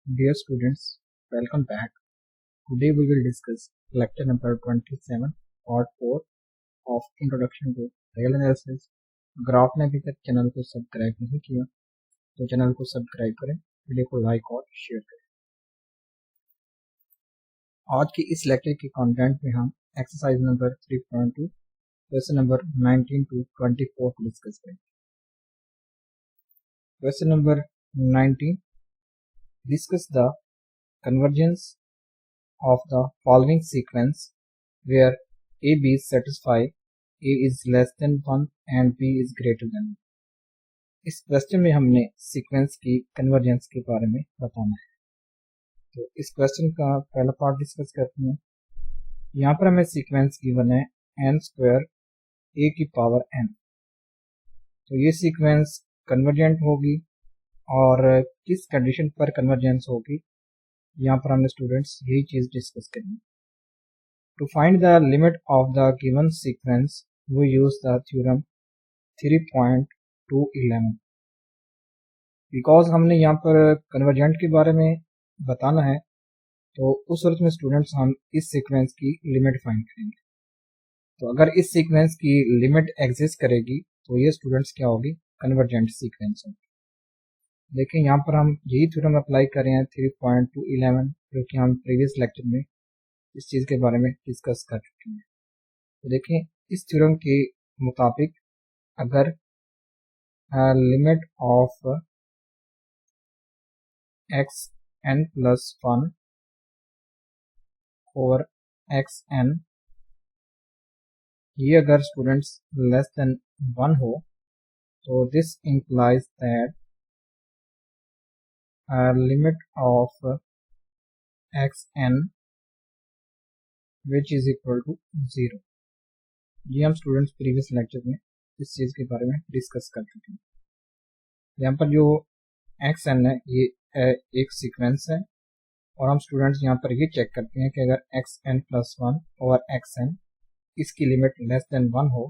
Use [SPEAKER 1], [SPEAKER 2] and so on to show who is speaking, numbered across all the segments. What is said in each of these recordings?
[SPEAKER 1] Dear students, welcome back. Today we will discuss lecture number 27, part 4 of Introduction to Real Analysis. अगर आपने अभी तक channel को subscribe नहीं किया तो चैनल को सब्सक्राइब करें, वीडियो को लाइक और शेयर करें। आज की इस लेक्चर के कंटेंट में हम exercise number 3.2 question number 19 to 24 को डिस्कस करेंगे। Question number 19, discuss the convergence of the following sequence where a b satisfy a is less than 1 and b is greater than 1। इस क्वेश्चन में हमने sequence की convergence के बारे में बताना है। तो इस क्वेश्चन का पहला पार्ट डिस्कस करते हैं। यहाँ पर हमें सीक्वेंस गिवन है n स्क्वायर a की पावर n। तो ये सीक्वेंस कन्वर्जेंट होगी और किस कंडीशन पर कन्वर्जेंस होगी, यहाँ पर हमने स्टूडेंट्स यही चीज़ डिस्कस करेंगे। To find the limit of the given sequence, we use the theorem 3.211। Because हमने यहाँ पर कन्वर्जेंट के बारे में बताना है, तो उस सूरत में स्टूडेंट्स हम इस सीक्वेंस की लिमिट फाइंड करेंगे। तो अगर इस सीक्वेंस की लिमिट एग्जिस्ट करेगी तो ये स्टूडेंट्स क्या होगी, कन्वर्जेंट सीक्वेंस होगी। देखिए यहाँ पर हम यही थ्योरम अप्लाई कर रहे हैं 3.211, जो कि हम प्रीवियस लेक्चर में इस चीज़ के बारे में डिस्कस कर चुके हैं। तो देखें इस थ्योरम के मुताबिक अगर limit of x n plus 1 over x n ये अगर स्टूडेंट्स लेस देन 1 हो, तो this implies that limit of x N which is equal to 0। ये हम स्टूडेंट्स प्रीवियस लेक्चर में इस चीज़ के बारे में डिस्कस कर चुके हैं। यहाँ पर जो एक्स एन है ये एक सीक्वेंस है, और हम स्टूडेंट्स यहाँ पर ये चेक करते हैं कि अगर x n plus 1 over x n इसकी लिमिट लेस देन 1 हो,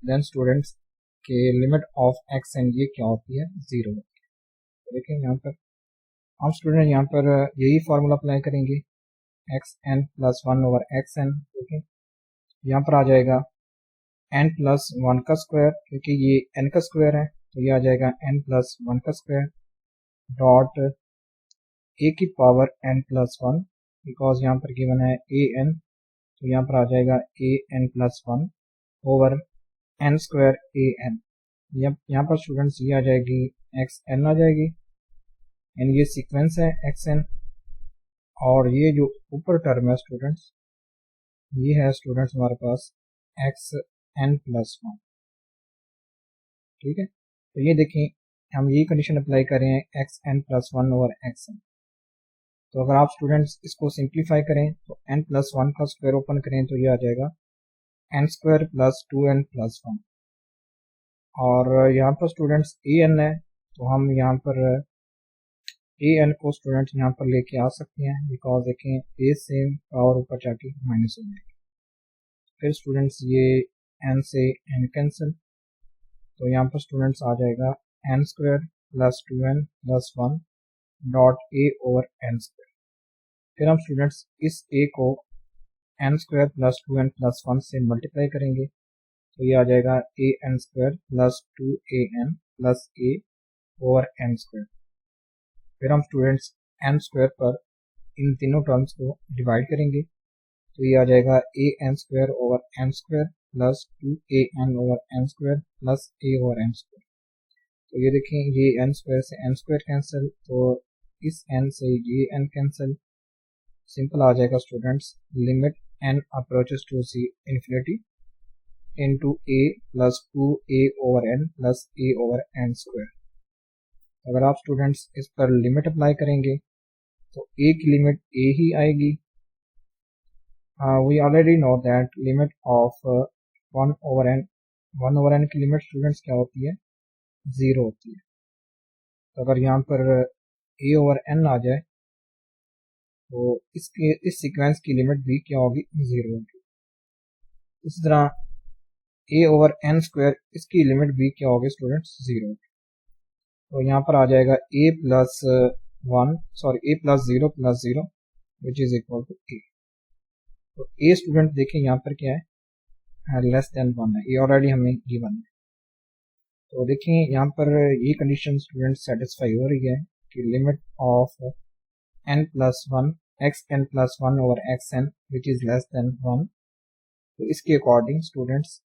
[SPEAKER 1] देन स्टूडेंट्स के लिमिट ऑफ एक्स एन ये क्या होती है, 0 होती है। देखिए यहाँ पर हम स्टूडेंट यहाँ पर यही फार्मूला अप्लाई करेंगे, x n plus 1 over x n. Okay, यहाँ पर आ जाएगा n प्लस 1 का स्क्वायर, क्योंकि ये n का स्क्वायर है तो ये आ जाएगा n प्लस 1 का स्क्वायर डॉट a की पावर n प्लस 1, बिकॉज यहाँ पर गिवन है a n, तो यहाँ पर आ जाएगा a n plus 1 over n square a n। यहाँ पर स्टूडेंट्स ये आ जाएगी x n आ जाएगी, यानी ये सीक्वेंस है x n, और ये जो ऊपर टर्म है स्टूडेंट्स ये है स्टूडेंट्स हमारे पास x n प्लस 1। ठीक है, तो ये देखें हम यही कंडीशन अप्लाई कर रहे हैं x n plus 1 over x n. तो अगर आप स्टूडेंट्स इसको सिंप्लीफाई करें तो n प्लस 1 का स्क्वायर ओपन करें तो ये आ जाएगा n square plus 2n plus 1, और यहाँ पर स्टूडेंट्स ए एन है तो हम यहाँ पर ए एन को स्टूडेंट्स यहाँ पर लेके आ सकते हैं, बिकॉज देखें ए से पावर ऊपर जाके माइनस हो जाएगी। फिर स्टूडेंट्स ये n से n कैंसिल, तो यहाँ पर स्टूडेंट्स आ जाएगा n square plus 2n plus 1 dot a over n square. फिर हम स्टूडेंट्स इस a को n square plus 2n plus 1 से मल्टीप्लाई करेंगे, तो ये आ जाएगा a n square plus 2an plus a over n square. फिर हम स्टूडेंट्स n स्क्वायर पर इन तीनों टर्म्स को डिवाइड करेंगे, तो ये आ जाएगा a n square over n square plus 2an over n square plus a over n square. तो ये देखें ये n स्क्वायर से n स्क्वायर कैंसिल, तो इस n से ये n कैंसिल, सिंपल आ जाएगा students limit n approaches to c infinity into a plus 2a over n plus a over n square. अगर आप स्टूडेंट्स इस पर लिमिट अप्लाई करेंगे तो a की लिमिट a ही आएगी। We already know that limit of 1 over n की लिमिट स्टूडेंट्स क्या होती है, 0 होती है। तो अगर यहाँ पर a ओवर n आ जाए तो इस सीक्वेंस की लिमिट भी क्या होगी, 0 होगी। इसी तरह a ओवर n स्क्वायर इसकी लिमिट भी क्या होगी स्टूडेंट्स, 0 होगी। तो यहाँ पर आ जाएगा a plus a plus zero which is equal to A. तो ए स्टूडेंट देखें यहाँ पर क्या है, लेस देन 1 है, ये ऑलरेडी हमें गिवन है। तो देखें यहाँ पर ये कंडीशन स्टूडेंट सेटिस्फाई हो रही है कि limit of n plus one x n plus one over x N which is less than 1। तो इसके अकॉर्डिंग स्टूडेंट्स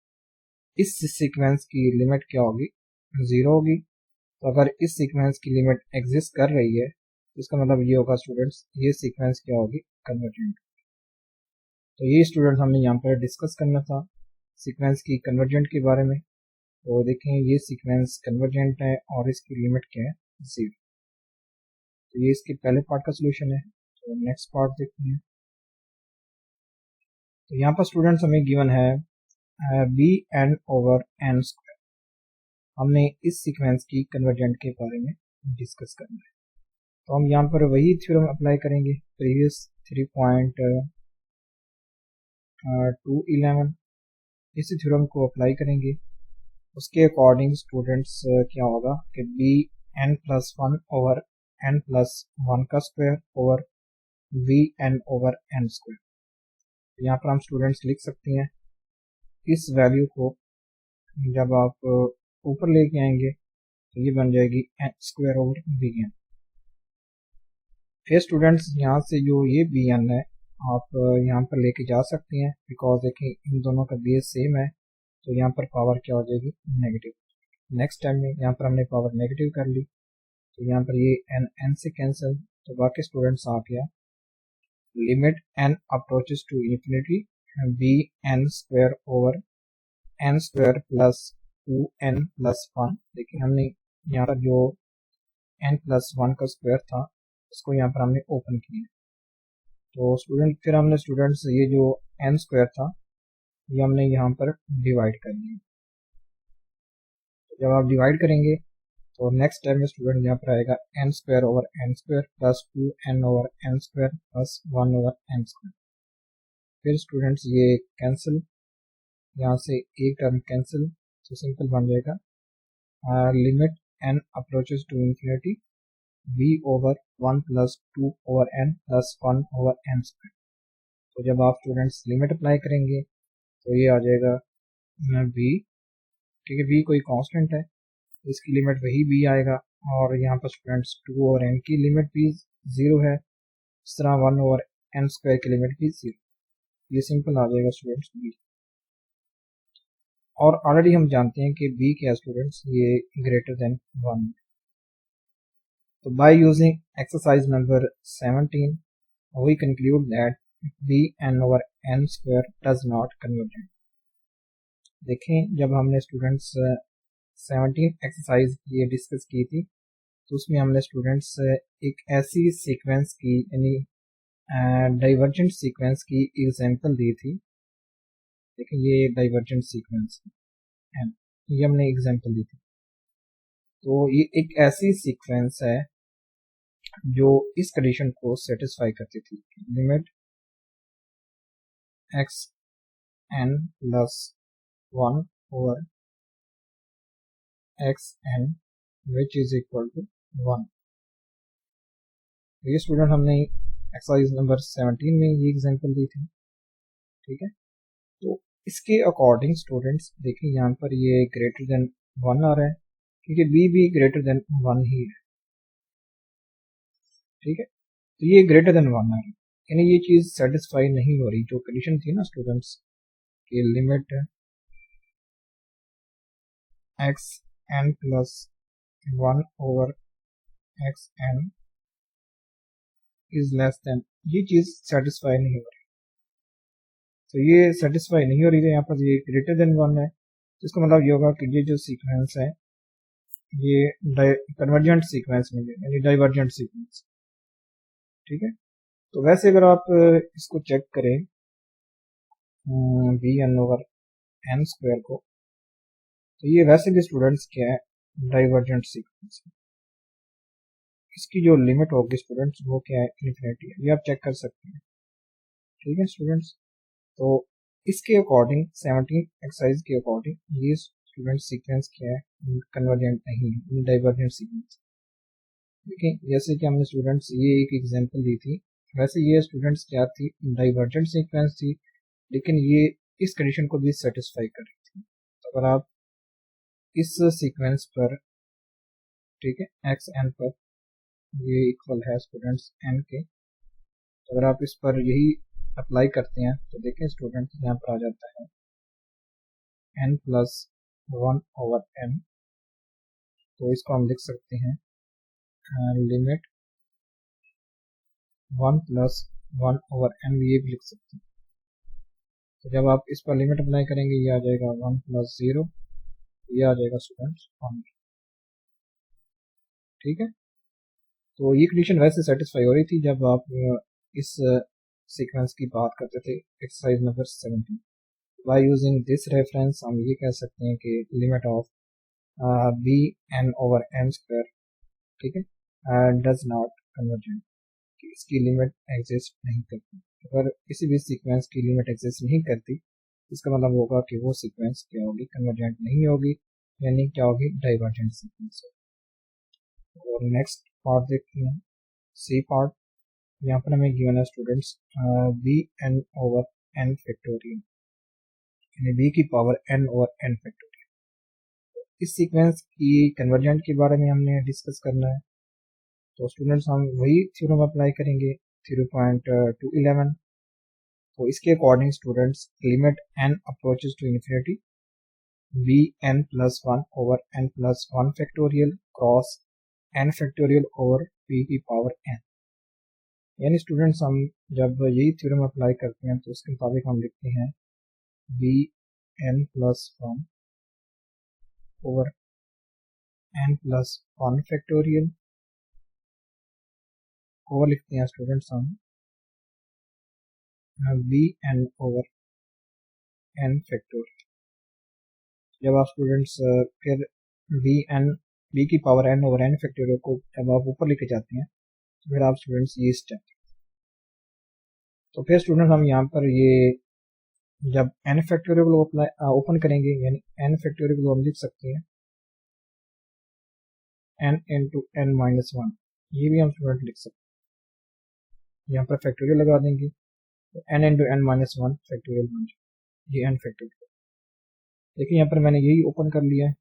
[SPEAKER 1] इस सीक्वेंस की लिमिट क्या होगी, 0 होगी। तो अगर इस सीक्वेंस की लिमिट एग्जिस्ट कर रही है तो इसका मतलब ये होगा स्टूडेंट्स ये सीक्वेंस क्या होगी, कन्वर्जेंट। तो ये स्टूडेंट्स हमने यहाँ पर डिस्कस करना था सीक्वेंस की कन्वर्जेंट के बारे में। तो देखें ये सीक्वेंस कन्वर्जेंट है और इसकी लिमिट क्या है, 0। तो ये इसके पहले पार्ट का सोल्यूशन है। तो नेक्स्ट पार्ट देखते हैं। तो यहाँ पर स्टूडेंट्स हमें गिवन है b n over N square. हमने इस सीक्वेंस की कन्वर्जेंट के बारे में डिस्कस करना है। तो हम यहाँ पर वही थ्योरम अप्लाई करेंगे, प्रीवियस 3.211 इसी थ्योरम को अप्लाई करेंगे। उसके अकॉर्डिंग स्टूडेंट्स क्या होगा कि B N plus one over N plus one का square over V N over N square. यहाँ पर हम स्टूडेंट्स लिख सकते हैं इस वैल्यू को जब आप ऊपर लेके आएंगे तो ये बन जाएगी n square over b n. फिर स्टूडेंट्स यहाँ से जो ये बी एन है आप यहाँ पर लेके जा सकते हैं, बिकॉज देखिए इन दोनों का बेस सेम है। तो यहाँ पर पावर क्या हो जाएगी, नेगेटिव। नेक्स्ट टाइम में यहाँ पर हमने पावर नेगेटिव कर ली तो यहाँ पर ये एन एन से कैंसिल। तो बाकी स्टूडेंट्स आ गया limit n approaches to infinity b n square over N square plus 2n plus 1। देखिए हमने यहाँ पर जो n प्लस 1 का स्क्वायर था इसको यहाँ पर हमने ओपन किया। तो स्टूडेंट फिर हमने स्टूडेंट्स ये जो n स्क्वायर था ये हमने यहाँ पर डिवाइड कर लिया। तो जब आप डिवाइड करेंगे तो नेक्स्ट टाइम में स्टूडेंट यहाँ पर आएगा n square over n square plus 2n over n square plus 1 over n square. फिर स्टूडेंट्स ये कैंसिल, यहाँ से एक टर्म कैंसिल, तो सिंपल बन जाएगा limit n approaches to infinity v over 1 plus 2 over n plus 1 over n square. तो जब आप स्टूडेंट्स लिमिट अप्लाई करेंगे तो ये आ जाएगा v, क्योंकि v कोई कांस्टेंट है इसकी लिमिट वही v आएगा। और यहाँ पर स्टूडेंट्स 2 ओवर n की लिमिट भी 0 है, इस तरह 1 ओवर n स्क्वायर की लिमिट भी 0। ये सिंपल आ जाएगा स्टूडेंट्स v। और ऑलरेडी हम जानते हैं कि b क्या स्टूडेंट्स, ये ग्रेटर देन 1। तो by using exercise number 17 we conclude that b n over n square does not convergent। देखें जब हमने स्टूडेंट्स 17 एक्सरसाइज ये डिस्कस की थी तो उसमें हमने स्टूडेंट्स एक ऐसी सीक्वेंस की यानी डाइवर्जेंट सीक्वेंस की एग्जांपल दी थी। देखिए ये डाइवर्जेंट सीक्वेंस है, ये हमने एग्जांपल दी थी। तो ये एक ऐसी सीक्वेंस है जो इस कंडीशन को सेटिस्फाई करती थी, limit x n plus 1 over x N which is equal to 1। ये स्टूडेंट हमने एक्सरसाइज नंबर 17 में ये एग्जांपल दी थी, ठीक है। तो इसके अकॉर्डिंग स्टूडेंट्स देखिए यहाँ पर ये ग्रेटर देन 1 आ रहा है क्योंकि बी भी ग्रेटर देन 1 ही है, ठीक है। तो ये ग्रेटर देन 1 आ रहा है, यानी ये चीज़ सेटिस्फाई नहीं हो रही। जो कंडीशन थी ना स्टूडेंट्स की limit x n plus 1 over x N is less than, ये चीज़ सेटिस्फाई नहीं हो रही। तो ये सेटिस्फाई नहीं हो रही है, यहाँ पर ये ग्रेटर देन 1 है। तो इसका मतलब ये होगा कि ये जो सीक्वेंस है ये कन्वर्जेंट सीक्वेंस में यानी डाइवर्जेंट सीक्वेंस, ठीक है। तो वैसे अगर आप इसको चेक करें b n over N square को, तो ये वैसे भी स्टूडेंट्स क्या है, डाइवर्जेंट सीक्वेंस है। इसकी जो लिमिट होगी स्टूडेंट्स वो क्या है, इन्फिनिटी है। ये आप चेक कर सकते हैं, ठीक है स्टूडेंट्स। तो इसके अकॉर्डिंग 17 एक्सरसाइज के अकॉर्डिंग ये स्टूडेंट सीक्वेंस क्या है, कन्वर्जेंट नहीं है, डाइवर्जेंट सीक्वेंस। देखिए जैसे कि हमने स्टूडेंट्स ये एक एग्जांपल दी थी, वैसे ये स्टूडेंट्स क्या थी, डाइवर्जेंट सीक्वेंस थी, लेकिन ये इस कंडीशन को भी सेटिस्फाई कर रही थी। तो अगर आप इस सीक्वेंस पर, ठीक है, एक्स एन पर ये इक्वल है स्टूडेंट्स एन के, तो अगर आप इस पर यही अप्लाई करते हैं तो देखें स्टूडेंट्स यहाँ पर आ जाता है एन प्लस 1/n। तो इसको हम लिख सकते हैं लिमिट 1 प्लस 1/n, ये भी लिख सकते हैं। तो जब आप इस पर लिमिट अप्लाई करेंगे ये आ जाएगा 1 प्लस 0, ये आ जाएगा स्टूडेंट्स 1। ठीक है, तो ये कंडीशन वैसे सेटिस्फाई हो रही थी जब आप इस सीक्वेंस की बात करते थे exercise number 17। By using this reference हम ये कह सकते हैं कि limit of b n over N square, ठीक है, डज नॉट कन्वर्जेंट, कि इसकी लिमिट एग्जिस्ट नहीं करती। अगर किसी भी सीक्वेंस की लिमिट एग्जिस्ट नहीं करती इसका मतलब होगा कि वो सीक्वेंस क्या होगी, कन्वर्जेंट नहीं होगी, यानी क्या होगी, डाइवर्जेंट सीक्वेंस होगी। और नेक्स्ट पार्ट देखते हैं, सी पार्ट। यहाँ पर हमें गिवन है students b n over n factorial, यानी बी की power n over n factorial. इस सीक्वेंस की कन्वर्जेंट के बारे में हमने डिस्कस करना है। तो स्टूडेंट्स हम वही थ्योरम अप्लाई करेंगे 0.211। तो इसके according students limit n approaches to infinity b N plus 1 over N plus 1 factorial cross n factorial over p की पावर एन। यानी स्टूडेंट्स हम जब यही थ्योरम अप्लाई करते हैं तो उसके मुताबिक हम लिखते हैं b N plus 1 over N plus 1 factorial, over लिखते हैं स्टूडेंट्स हम b n over n factorial. जब आप स्टूडेंट्स फिर बी की power n over n factorial को जब आप ऊपर लेके जाते हैं तो फिर आप स्टूडेंट्स ये स्टेप, तो फिर स्टूडेंट्स हम यहाँ पर ये जब एन फैक्टोरियल को अप्लाई ओपन करेंगे, यानी एन फैक्टोरियल को हम लिख सकते हैं एन इंटू एन माइनस 1, ये भी हम स्टूडेंट लिख सकते हैं। यहाँ पर फैक्टोरियल लगा देंगे तो n into n minus 1 factorial बन जाए, ये एन फैक्टोरियल। देखिए यहाँ पर मैंने यही ओपन कर लिया है,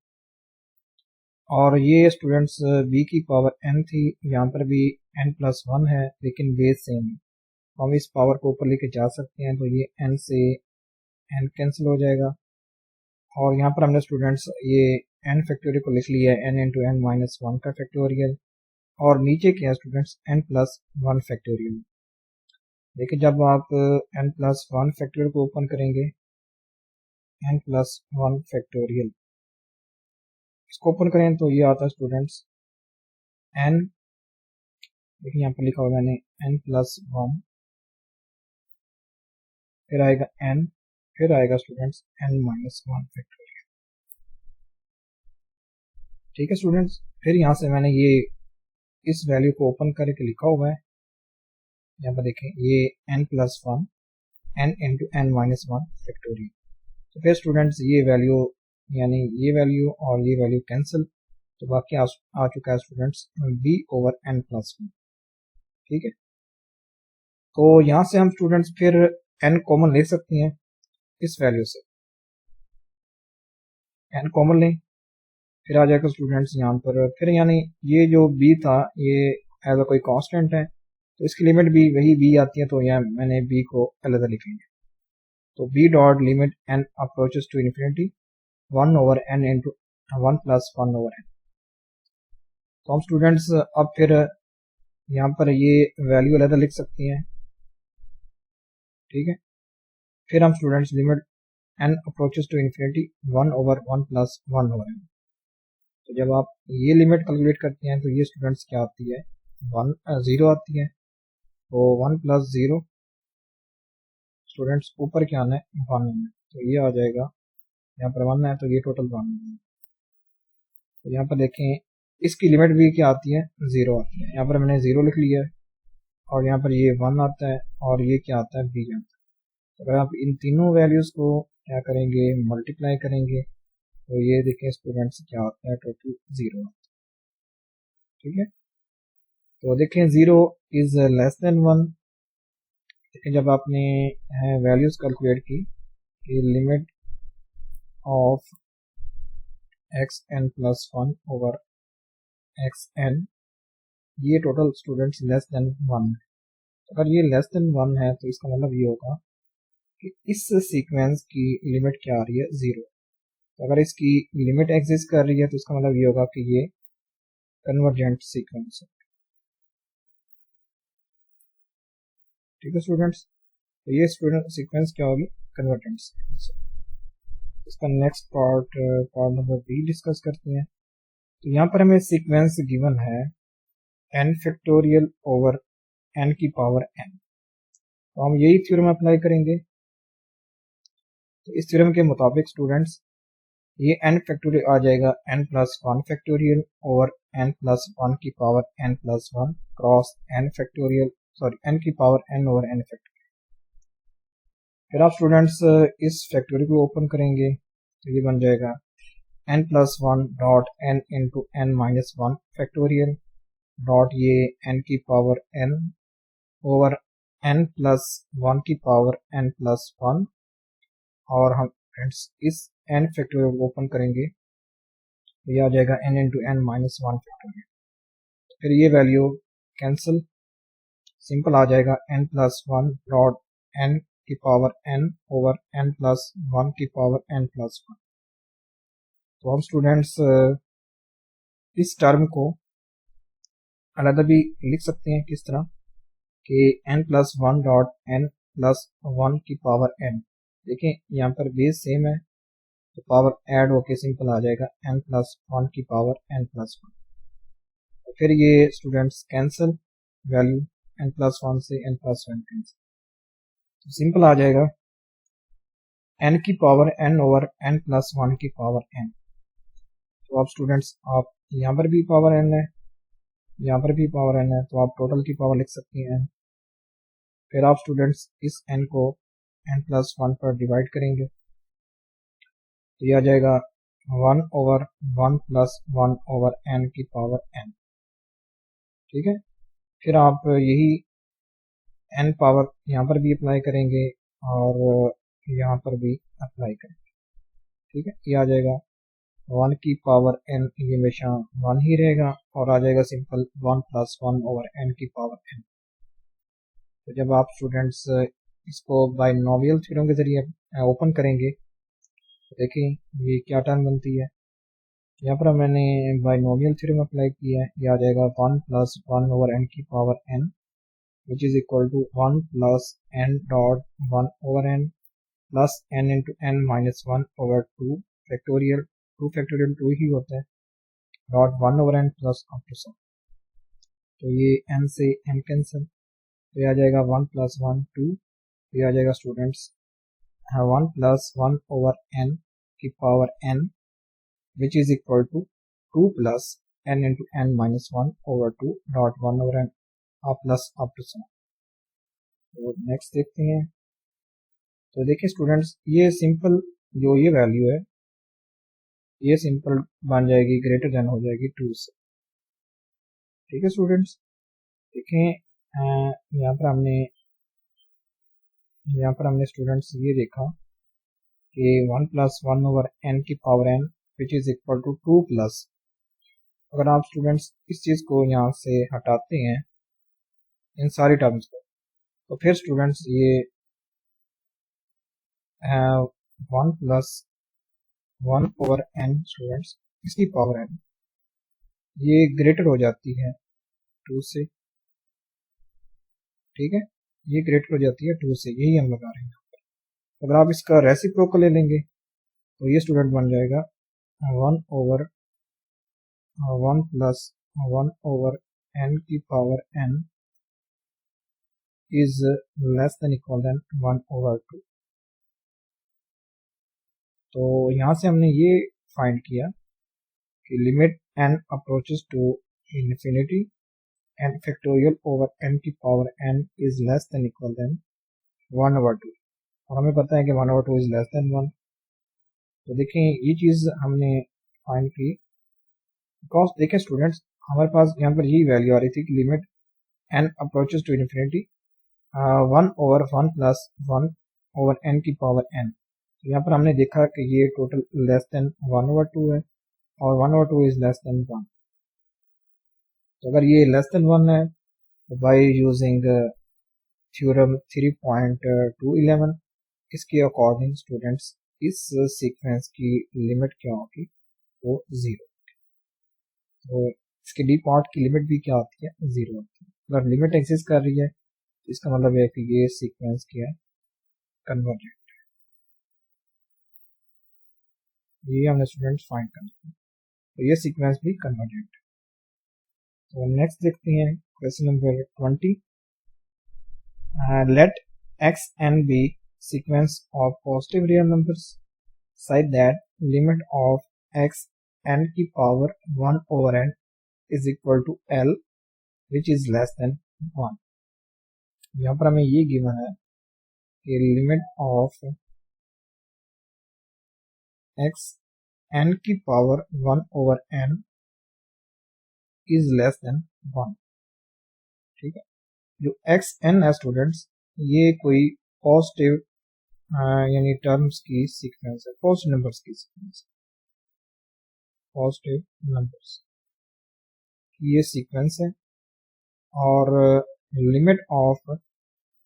[SPEAKER 1] और ये स्टूडेंट्स बी की पावर एन थी, यहाँ पर भी एन प्लस 1 है लेकिन बेस सेम है। हम इस पावर को ऊपर लेके जा सकते हैं तो ये एन से एन कैंसिल हो जाएगा, और यहाँ पर हमने स्टूडेंट्स ये एन फैक्टोरियल को लिख लिया है एन इंटू एन माइनस 1 का फैक्टोरियल, और नीचे क्या है स्टूडेंट्स एन प्लस 1 फैक्टोरियल। देखिए जब आप एन प्लस 1 फैक्टोरियल को ओपन करेंगे, एन प्लस 1 फैक्टोरियल इसको ओपन करें तो ये आता है स्टूडेंट्स एन, देखिए यहाँ पर लिखा हुआ मैंने एन प्लस 1, फिर आएगा एन, फिर आएगा स्टूडेंट्स एन माइनस 1 फैक्टोरियल। ठीक है स्टूडेंट्स, फिर यहाँ से मैंने ये इस वैल्यू को ओपन करके लिखा हुआ है, यहाँ पर देखें ये n plus 1 n into n minus 1 factorial. तो फिर स्टूडेंट्स ये वैल्यू, यानी ये वैल्यू और ये वैल्यू कैंसिल, तो बाकी आ चुका है students b over N plus 1। ठीक है, तो यहाँ से हम स्टूडेंट्स फिर एन कॉमन ले सकते हैं इस वैल्यू से, एन कॉमन लें, फिर आ जाएगा स्टूडेंट्स यहाँ पर, फिर यानी ये जो बी था ये एज अ कोई कांस्टेंट है तो इसकी लिमिट भी वही बी आती है, तो यहाँ मैंने बी को अलग लिख लिया। तो b dot limit n approaches to infinity 1 over n into 1 plus 1 over n. तो हम स्टूडेंट्स अब फिर यहाँ पर ये वैल्यू अलग लिख सकते हैं। ठीक है, फिर हम students limit n approaches to infinity 1 over 1 plus 1 over n. तो जब आप ये लिमिट कैलकुलेट करते हैं तो ये स्टूडेंट्स क्या आती है, 0 आती है। तो 1 प्लस 0 स्टूडेंट्स ऊपर क्या आना है, 1 आना है, तो ये आ जाएगा, यहाँ पर 1 है तो ये टोटल 1 है। तो यहाँ पर देखें इसकी लिमिट भी क्या आती है, 0 आती है। यहाँ पर मैंने 0 लिख लिया है, और यहाँ पर ये 1 आता है, और ये क्या आता है, बी आता है। तो अगर आप इन तीनों वैल्यूज़ को क्या करेंगे, मल्टीप्लाई करेंगे, तो ये देखें स्टूडेंट्स क्या आता है, टोटल 0 आता है। ठीक है, तो देखें 0 इज लेस देन 1। देखें जब आपने वैल्यूज कैलकुलेट की कि limit of x n plus 1 over x n, ये टोटल स्टूडेंट्स लेस देन 1 है। अगर ये लेस देन 1 है तो इसका मतलब ये होगा कि इस सीक्वेंस की लिमिट क्या आ रही है, 0। तो अगर इसकी लिमिट एग्जिस्ट कर रही है तो इसका मतलब ये होगा कि ये कन्वर्जेंट सीक्वेंस है। ठीक है स्टूडेंट्स, तो ये स्टूडेंट सीक्वेंस क्या होगी, कन्वर्जेंट सीक्वेंस। इसका next part number be discuss करते हैं। तो यहाँ पर हमें सीक्वेंस गिवन है n फैक्टोरियल ओवर n की पावर n। तो हम यही थ्योरम अप्लाई करेंगे। तो इस थ्योरम के मुताबिक स्टूडेंट्स ये n फैक्टोरियल आ जाएगा n plus 1 factorial over n plus 1 की power n plus 1 cross n factorial, sorry n की power n over n factorial. फिर आप स्टूडेंट्स इस फैक्टोरियल को ओपन करेंगे तो ये बन जाएगा n plus 1 dot n into n minus 1 factorial dot ये n की power n over n plus 1 की पावर n प्लस 1। और हम फ्रेंड्स इस n फैक्टोरियल को ओपन करेंगे तो ये आ जाएगा n into n minus 1 factorial. फिर ये वैल्यू कैंसिल, सिंपल आ जाएगा n प्लस 1 डॉट n की power n over n plus 1 की पावर n प्लस 1। तो हम स्टूडेंट्स इस टर्म को अलग भी लिख सकते हैं, किस तरह कि n plus 1 dot n plus 1 की पावर n। देखें यहाँ पर बेस सेम है तो पावर ऐड होके सिंपल आ जाएगा n प्लस 1 की पावर n प्लस 1। तो फिर ये students cancel, value n plus 1 से n प्लस 1 कैंसिल, तो सिंपल आ जाएगा n की power n over n plus 1 की पावर n। तो आप स्टूडेंट्स आप यहाँ पर भी पावर n है, यहाँ पर भी पावर n है, तो आप टोटल की पावर लिख सकते हैं। फिर आप स्टूडेंट्स इस n को n प्लस 1 पर डिवाइड करेंगे तो यह आ जाएगा 1 ओवर 1 प्लस 1 ओवर n की पावर n। ठीक है, फिर आप यही n पावर यहाँ पर भी अप्लाई करेंगे और यहाँ पर भी अप्लाई करेंगे। ठीक है, ये आ जाएगा 1 की पावर n, ये हमेशा 1 ही रहेगा और आ जाएगा सिंपल 1 प्लस 1 ओवर n की पावर n। तो जब आप स्टूडेंट्स इसको बाइनोमियल थ्योरम के जरिए ओपन करेंगे तो देखें ये क्या टर्म बनती है। यहाँ पर मैंने बाइनोमियल थ्योरम अप्लाई किया है, ये आ जाएगा 1 प्लस 1 ओवर n की power n which is equal to 1 plus n dot 1 over n plus n into n minus 1 over 2 factorial, 2 factorial 2 ही होता है, dot 1 over n plus up to सब। तो ये n से n कैंसिल, तो ये आ जाएगा 1 प्लस 1 2, तो ये आ जाएगा स्टूडेंट्स 1 प्लस 1 ओवर n की power n which is equal to 2 plus n into n minus 1 over 2 dot 1 over n plus up to सब। तो नेक्स्ट देखते हैं। तो देखिए स्टूडेंट्स ये सिंपल जो ये वैल्यू है ये सिंपल बन जाएगी ग्रेटर देन हो जाएगी 2 से। ठीक है स्टूडेंट्स, देखें यहाँ पर हमने स्टूडेंट्स ये देखा कि 1 प्लस 1 ओवर n की power n which is equal to 2 plus, अगर आप स्टूडेंट्स इस चीज़ को यहाँ से हटाते हैं इन सारी टर्म्स को तो फिर स्टूडेंट्स ये 1 प्लस 1 ओवर n स्टूडेंट्स इसकी पावर n ये ग्रेटर हो जाती है 2 से। ठीक है, ये ग्रेटर हो जाती है 2 से, यही हम लगा रहे हैं। अगर आप इसका रेसिप्रोकल ले लेंगे तो ये स्टूडेंट बन जाएगा 1 ओवर 1 प्लस 1 ओवर n की power n is less than equal than 1 over 2। तो यहाँ से हमने ये फाइंड किया कि limit n approaches to infinity n factorial over n की power n is less than equal than 1 over 2, और हमें पता है कि 1 ओवर 2 इज लेस देन 1। तो देखें ये चीज़ हमने फाइंड की बिकॉज देखें स्टूडेंट्स हमारे पास यहाँ पर यही वैल्यू आ रही थी कि limit n approaches to infinity 1/1 plus 1/n की पावर n। तो यहाँ पर हमने देखा कि ये टोटल लेस देन 1/2 है और 1/2 इज लेस देन 1। तो अगर ये लेस देन 1 है तो बाय यूजिंग थ्योरम 3.211 इसके अकॉर्डिंग स्टूडेंट्स इस सीक्वेंस की लिमिट क्या होगी, वो 0। तो इसके डी पार्ट की लिमिट भी क्या होती है, 0 होती है। अगर लिमिट एग्जिस्ट कर रही है तो इसका मतलब है कि ये सीक्वेंस क्या है, कन्वर्जेंट। ये हमने स्टूडेंट्स फाइंड करना है, तो ये सीक्वेंस भी कन्वर्जेंट है। तो नेक्स्ट देखते हैं question number 20। Let x n be sequence of positive real numbers such that limit of x n की power 1 over n is equal to L which is less than 1। यहाँ पर हमें ये गिवन है कि लिमिट ऑफ x n की power 1 over n is less than 1। ठीक है, जो x n है स्टूडेंट्स ये कोई पॉजिटिव यानी टर्म्स की सीक्वेंस है, पॉजिटिव नंबर्स की सीक्वेंस, पॉजिटिव नंबर्स की ये सीक्वेंस है और लिमिट ऑफ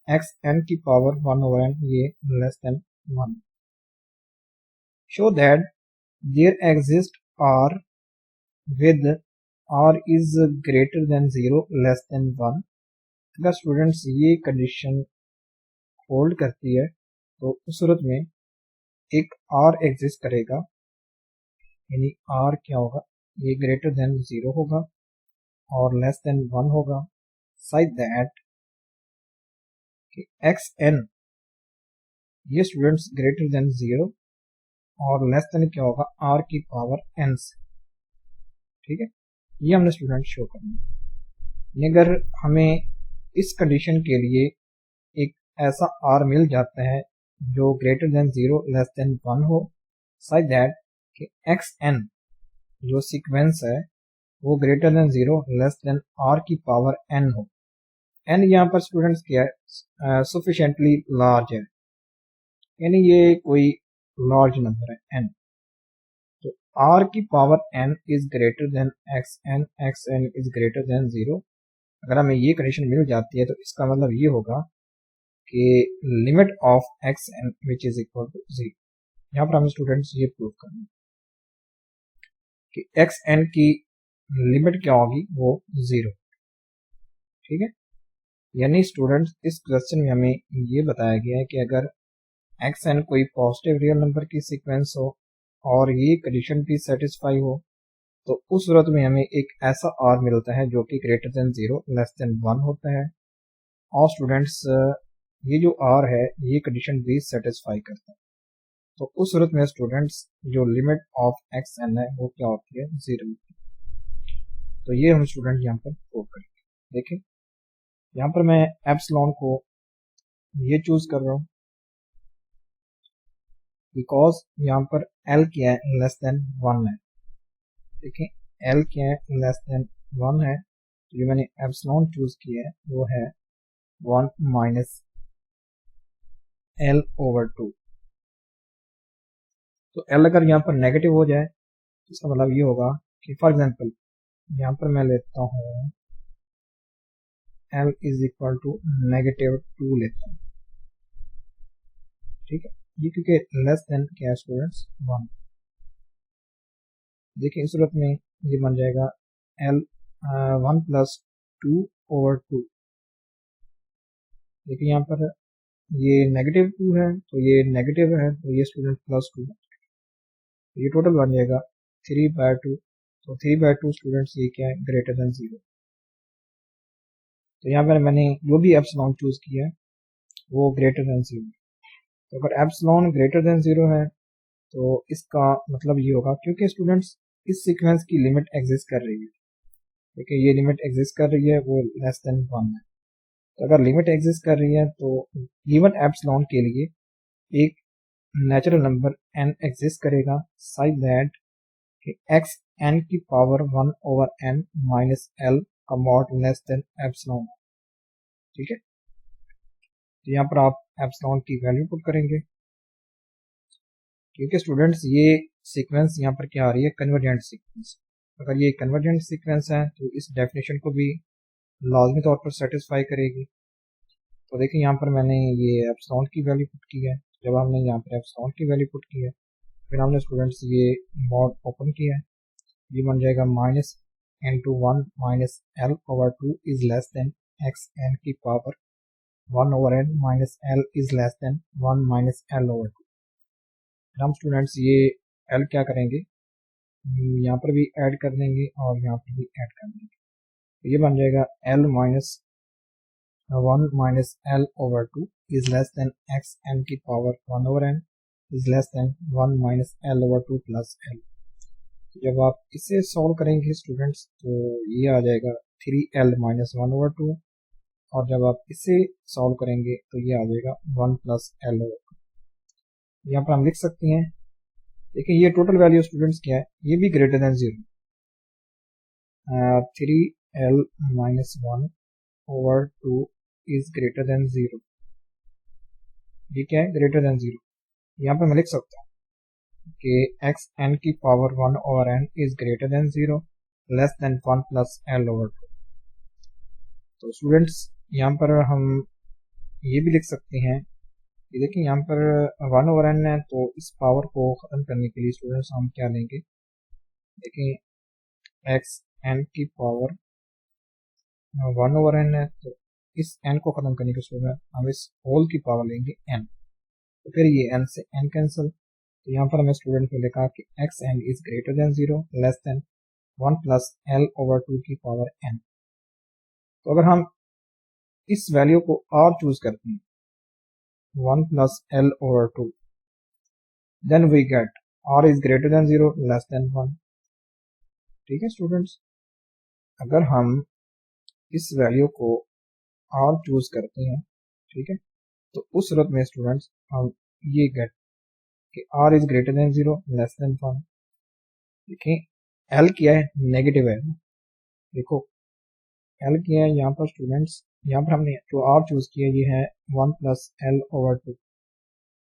[SPEAKER 1] एक्स एन की पावर 1 over n ये less than 1। Show that there exist r with r is greater than 0 less than 1। अगर स्टूडेंट्स ये कंडीशन होल्ड करती है तो उस सूरत में एक आर एग्जिस्ट करेगा, यानी आर क्या होगा, ये ग्रेटर देन 0 होगा और लेस देन 1 होगा, सच दैट एक्स एन ये स्टूडेंट्स ग्रेटर देन 0 और लेस देन क्या होगा, आर की पावर n से। ठीक है, ये हमने स्टूडेंट शो करना है। अगर हमें इस कंडीशन के लिए एक ऐसा आर मिल जाता है जो ग्रेटर देन 0 लेस देन 1 हो, सच दैट कि एक्स एन जो सीक्वेंस है वो greater than 0 less than are की पावर n हो। n यहाँ पर स्टूडेंट्स क्या है, सफिशिएंटली लार्ज है, यानी ये कोई लार्ज नंबर है n। तो r की power n is greater than x N is greater than 0। अगर हमें ये कंडीशन मिल जाती है तो इसका मतलब ये होगा कि limit of x N which is equal to 0। यहाँ पर हमें स्टूडेंट्स ये प्रूव करना है कि एक्स एन की लिमिट क्या होगी, वो 0। ठीक है, यानी स्टूडेंट्स इस क्वेश्चन में हमें ये बताया गया है कि अगर एक्स एन कोई पॉजिटिव रियल नंबर की सीक्वेंस हो और ये कंडीशन भी सेटिस्फाई हो तो उस सूरत में हमें एक ऐसा आर मिलता है जो कि ग्रेटर देन 0 लेस देन 1 होता है। और स्टूडेंट्स ये जो आर है ये कंडीशन भी सेटिस्फाई करता है, तो उस सूरत में स्टूडेंट्स जो लिमिट ऑफ एक्स एन है वो क्या होती है, 0 होती है। तो ये हम स्टूडेंट यहाँ पर प्रूव करेंगे। देखिए यहाँ पर मैं एप्सिलॉन को ये चूज कर रहा हूँ बिकॉज यहाँ पर एल क्या है, लेस देन 1 है। देखिए एल क्या है, लेस देन 1 है, तो जो मैंने एप्सिलॉन चूज किया है वो है 1 माइनस एल ओवर 2। तो एल अगर यहाँ पर नेगेटिव हो जाए तो इसका मतलब ये होगा कि फॉर एग्जांपल यहाँ पर मैं लेता हूँ एल इज इक्वल टू -2 लेता हूँ। ठीक है, ये क्योंकि लेस देन क्या है स्टूडेंट्स, 1। देखिए इस सूरत में ये बन जाएगा एल 1 प्लस 2 ओवर 2। देखिए यहाँ पर ये -2 है तो ये नेगेटिव है तो ये स्टूडेंट +2 है, तो ये टोटल बन जाएगा 3/2। तो 3/2 स्टूडेंट्स ये क्या है, ग्रेटर देन 0। तो यहाँ पर मैंने जो भी एप्सिलॉन चूज किया है वो ग्रेटर देन 0। तो अगर एप्सिलॉन ग्रेटर देन 0 है तो इसका मतलब ये होगा क्योंकि स्टूडेंट्स इस सीक्वेंस की लिमिट एग्जिस्ट कर रही है। देखिए ये लिमिट एग्जिस्ट कर रही है वो लेस देन 1 है। तो अगर लिमिट एग्जिस्ट कर रही है तो गिवन एप्सिलॉन के लिए एक नेचुरल नंबर n एग्जिस्ट करेगा सच दैट एक्स एन की power 1 over n minus L का मॉड लेस देन एप्सिलॉन। ठीक है, तो यहाँ पर आप एप्सिलॉन की वैल्यू पुट करेंगे, क्योंकि स्टूडेंट्स ये सीक्वेंस यहाँ पर क्या आ रही है, कन्वर्जेंट सीक्वेंस। अगर ये कन्वर्जेंट सीक्वेंस है तो इस डेफिनेशन को भी लाजमी तौर पर सेटिस्फाई करेगी। तो देखिए यहाँ पर मैंने ये एप्सिलॉन की वैल्यू पुट की है। जब हमने यहाँ पर एप्सिलॉन की वैल्यू पुट की है, फिर हमने स्टूडेंट्स ये मॉड ओपन किया है, ये बन जाएगा minus N two one minus L over two is less than x N की power one over N minus L is less than one minus L over two. हम स्टूडेंट्स ये L क्या करेंगे, यहाँ पर भी ऐड कर देंगे और यहाँ पर भी ऐड कर देंगे, तो ये बन जाएगा L minus one minus L over two is less than x N की power one over N is less than one minus L over two plus L. जब आप इसे सॉल्व करेंगे स्टूडेंट्स तो ये आ जाएगा three l minus one over two, और जब आप इसे सॉल्व करेंगे तो ये आ जाएगा one plus l over two. यहाँ पर हम लिख सकते हैं, देखिए ये टोटल वैल्यू स्टूडेंट्स क्या है, ये भी greater than zero, three l minus one over two is greater than zero, ये क्या है, ग्रेटर देन जीरो। यहाँ पर मैं लिख सकता हूँ कि एक्स एन की power one over N is greater than zero less than one plus l over two. तो स्टूडेंट्स यहाँ पर हम ये भी लिख सकते हैं कि देखिए यहाँ पर वन ओवर एन है, तो इस पावर को ख़त्म करने के लिए स्टूडेंट्स हम क्या लेंगे, देखिए एक्स एन की पावर वन ओवर एन है, तो इस एन को ख़त्म करने के स्टूडेंट हम इस होल की पावर लेंगे एन, तो फिर ये एन से एन कैंसिल। तो यहाँ पर हमें स्टूडेंट ने लिखा कि x N is greater than zero less than one plus l over two की पावर एन। तो अगर हम इस वैल्यू को आर चूज करते हैं, one plus l over two, then we get r is greater than zero less than one. ठीक है स्टूडेंट्स, अगर हम इस वैल्यू को आर चूज करते हैं, ठीक है, तो उस सूरत में स्टूडेंट्स हम ये गेट कि are is greater than zero less than one. देखिए एल क्या है, नेगेटिव है, देखो एल क्या है यहाँ पर स्टूडेंट्स, यहाँ पर हमने जो आर चूज किया ये है one plus l over two.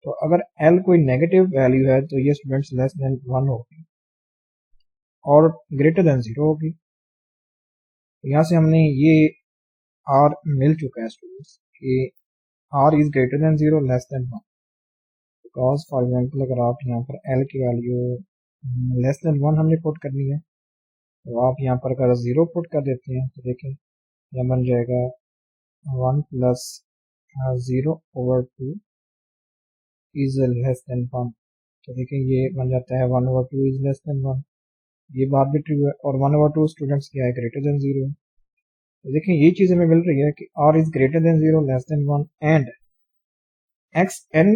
[SPEAKER 1] तो अगर एल कोई नेगेटिव वैल्यू है तो ये स्टूडेंट्स लेस देन वन होगी और ग्रेटर देन जीरो होगी। तो यहाँ से हमने ये आर मिल चुका है स्टूडेंट्स कि are is greater than zero less than one, because for example अगर आप यहाँ पर एल की वैल्यू लेस देन वन हमने पुट करनी है, तो आप यहाँ पर अगर ज़ीरो पुट कर देते हैं तो देखें यह बन जाएगा one plus zero over two is less than one. तो देखें ये बन जाता है one over two is less than one, ये बात भी ट्रू है, और वन ओवर टू स्टूडेंट्स क्या है, ग्रेटर देन जीरो। तो देखें ये चीज़ हमें मिल रही है कि are is greater than zero less than one and x N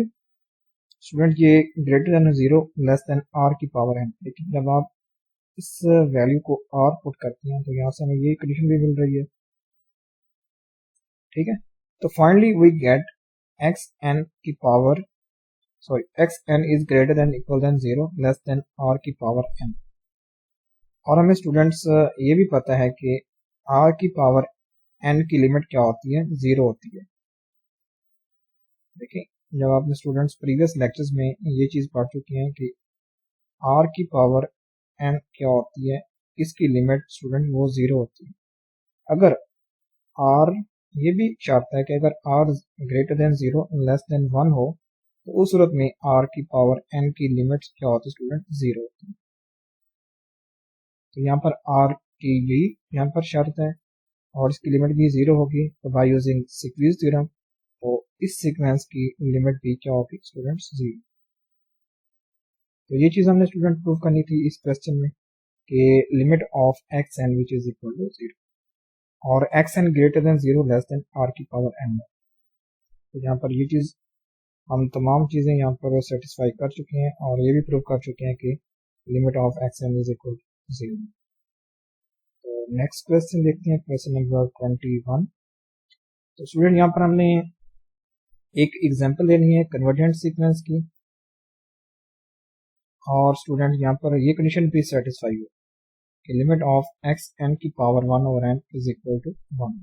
[SPEAKER 1] student ये greater than zero less than are की पावर एन। लेकिन जब आप इस वैल्यू को आर पुट करते हैं तो यहाँ से हमें ये कंडीशन भी मिल रही है। ठीक है, तो finally we get X N की power X N is greater than equal than zero less than are की पावर एन। और हमें स्टूडेंट्स ये भी पता है कि आर की पावर एन की लिमिट क्या होती है, जीरो होती है। देखिए जब आपने स्टूडेंट्स प्रीवियस लेक्चर्स में ये चीज़ पढ़ चुके हैं कि आर की पावर एन क्या होती है, इसकी लिमिट स्टूडेंट वो जीरो होती है। अगर आर, ये भी शर्त है कि अगर r greater than zero less than one हो तो उस सूरत में आर की पावर एन की लिमिट क्या होती है स्टूडेंट, जीरो होती है। तो यहाँ पर आर की यही यहाँ पर शर्त है और इसकी लिमिट भी जीरो होगी। तो बाय यूजिंग सीक्वेंस थ्योरम तो इस सीक्वेंस की लिमिट भी क्या होगी स्टूडेंट्स, जीरो। तो ये चीज़ हमने स्टूडेंट प्रूव करनी थी इस क्वेश्चन में कि limit of x N which is equal to zero और x N greater than zero less than are की पावर एन। तो यहाँ पर ये चीज़ हम तमाम चीज़ें यहाँ पर सेटिस्फाई कर चुके हैं और ये भी प्रूव कर चुके हैं कि limit of x N is equal to zero. तो नेक्स्ट क्वेश्चन देखते हैं, क्वेश्चन नंबर 21। तो स्टूडेंट यहाँ पर हमने एक एग्जांपल लेनी है कन्वर्जेंट सीक्वेंस की और स्टूडेंट यहाँ पर ये कंडीशन भी सेटिस्फाई हो कि लिमिट ऑफ एक्स एन की power one over N is equal to one.